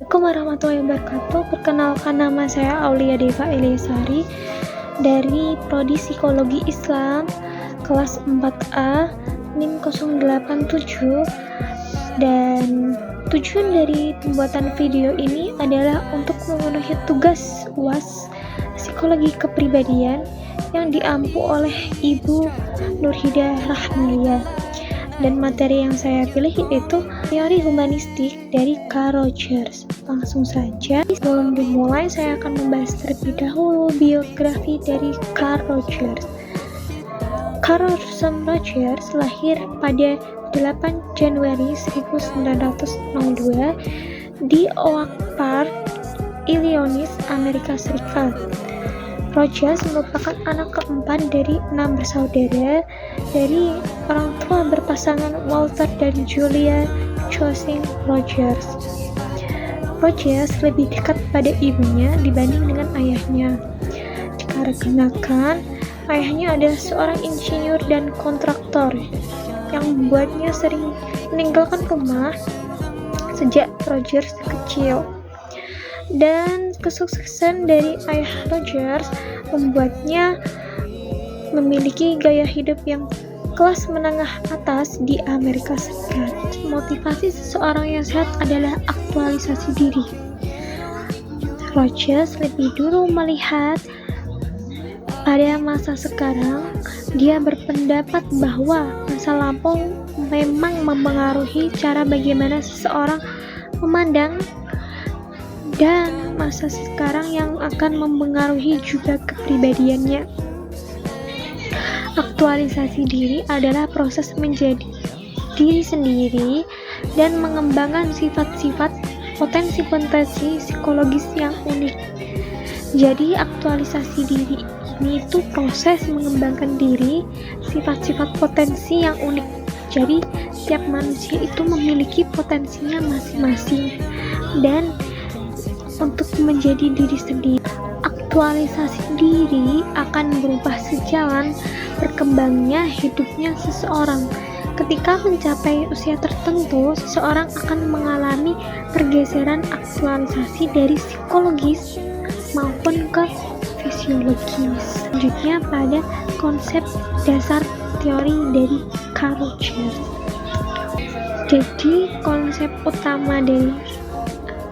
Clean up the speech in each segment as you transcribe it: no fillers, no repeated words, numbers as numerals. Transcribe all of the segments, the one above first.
Assalamualaikum warahmatullahi wabarakatuh. Perkenalkan, nama saya Aulia Deva Eliasari dari Prodi Psikologi Islam kelas 4A NIM 087, dan tujuan dari pembuatan video ini adalah untuk memenuhi tugas UAS Psikologi Kepribadian yang diampu oleh Ibu Nurhidah Rahmalia. Dan materi yang saya pilih yaitu teori humanistik dari Carl Rogers. Langsung saja, sebelum dimulai saya akan membahas terlebih dahulu biografi dari Carl Rogers. Carl Rogers lahir pada 8 Januari 1902 di Oak Park, Illinois, Amerika Serikat. Rogers merupakan anak keempat dari 6 bersaudara dari orang tua berpasangan Walter dan Julia Choosing Rogers. Rogers lebih dekat pada ibunya dibanding dengan ayahnya, dikarenakan ayahnya adalah seorang insinyur dan kontraktor yang membuatnya sering meninggalkan rumah sejak Rogers kecil. Dan kesuksesan dari ayah Rogers membuatnya memiliki gaya hidup yang kelas menengah atas di Amerika Serikat. Motivasi seseorang yang sehat adalah aktualisasi diri. Rogers lebih dulu melihat pada masa sekarang. Dia berpendapat bahwa masa lampau memang mempengaruhi cara bagaimana seseorang memandang, dan masa sekarang yang akan mempengaruhi juga kepribadiannya. Aktualisasi diri adalah proses menjadi diri sendiri dan mengembangkan sifat-sifat potensi-potensi psikologis yang unik. Jadi aktualisasi diri ini itu proses mengembangkan diri, sifat-sifat potensi yang unik. Jadi setiap manusia itu memiliki potensinya masing-masing, dan untuk menjadi diri sendiri, aktualisasi diri akan berubah sejalan berkembangnya hidupnya seseorang. Ketika mencapai usia tertentu, seseorang akan mengalami pergeseran aktualisasi dari psikologis maupun ke fisiologis. Selanjutnya pada konsep dasar teori dari Carl Rogers. Jadi konsep utama dari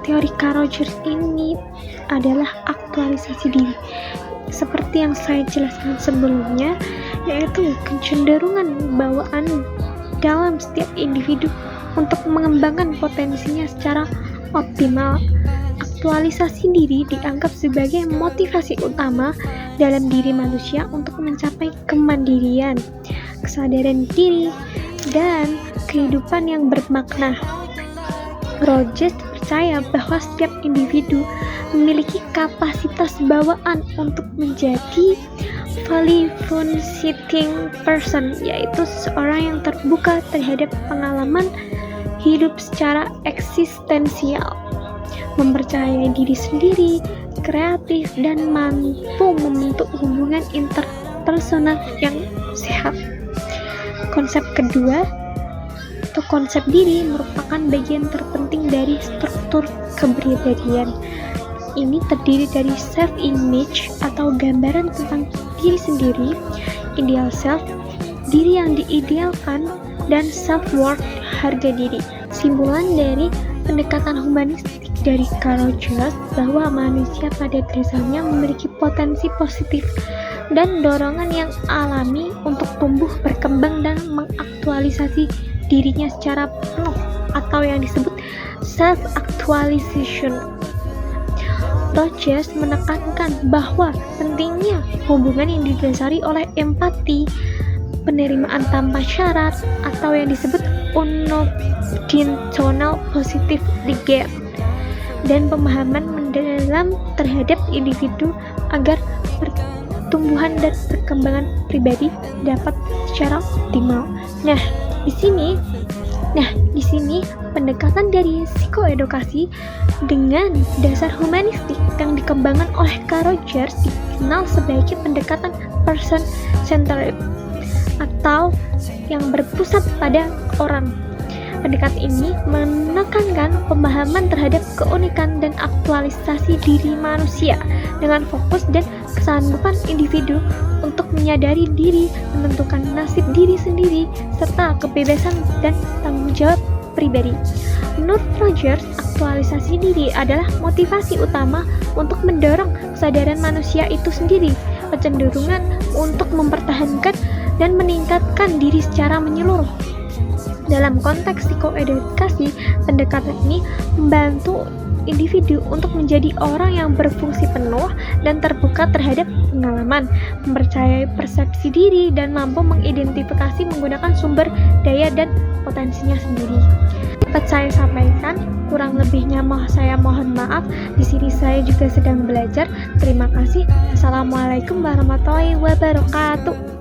teori Carl Rogers ini adalah aktualisasi diri. Seperti yang saya jelaskan sebelumnya, yaitu kecenderungan bawaan dalam setiap individu untuk mengembangkan potensinya secara optimal. Aktualisasi diri dianggap sebagai motivasi utama dalam diri manusia untuk mencapai kemandirian, kesadaran diri, dan kehidupan yang bermakna. Rogers percaya bahwa setiap individu memiliki kapasitas bawaan untuk menjadi fully functioning person, yaitu seseorang yang terbuka terhadap pengalaman hidup secara eksistensial, mempercayai diri sendiri, kreatif, dan mampu membentuk hubungan interpersonal yang sehat. Konsep kedua, konsep diri merupakan bagian terpenting dari struktur kepribadian. Ini terdiri dari self-image atau gambaran tentang diri sendiri, ideal self, diri yang diidealkan, dan self-worth, harga diri. Simpulan dari pendekatan humanistik dari Carl Rogers bahwa manusia pada dasarnya memiliki potensi positif dan dorongan yang alami untuk tumbuh, berkembang, dan mengaktualisasi dirinya secara penuh, atau yang disebut self-actualization. Rogers menekankan bahwa pentingnya hubungan yang didasari oleh empati, penerimaan tanpa syarat, atau yang disebut unconditional positive regard, dan pemahaman mendalam terhadap individu agar pertumbuhan dan perkembangan pribadi dapat secara optimal. Di sini pendekatan dari psikoedukasi dengan dasar humanistik yang dikembangkan oleh Carl Rogers dikenal sebagai pendekatan person-centered atau yang berpusat pada orang. Pendekatan ini menekankan pemahaman terhadap keunikan dan aktualisasi diri manusia dengan fokus dan kesanggupan individu untuk menyadari diri, menentukan nasib diri sendiri, serta kebebasan dan tanggung jawab pribadi. Menurut Rogers, aktualisasi diri adalah motivasi utama untuk mendorong kesadaran manusia itu sendiri, kecenderungan untuk mempertahankan dan meningkatkan diri secara menyeluruh. Dalam konteks psikoedukasi, pendekatan ini membantu individu untuk menjadi orang yang berfungsi penuh dan terbuka terhadap pengalaman, mempercayai persepsi diri, dan mampu mengidentifikasi menggunakan sumber daya dan potensinya sendiri. Dapat saya sampaikan, kurang lebihnya saya mohon maaf. Di sini saya juga sedang belajar. Terima kasih. Assalamualaikum warahmatullahi wabarakatuh.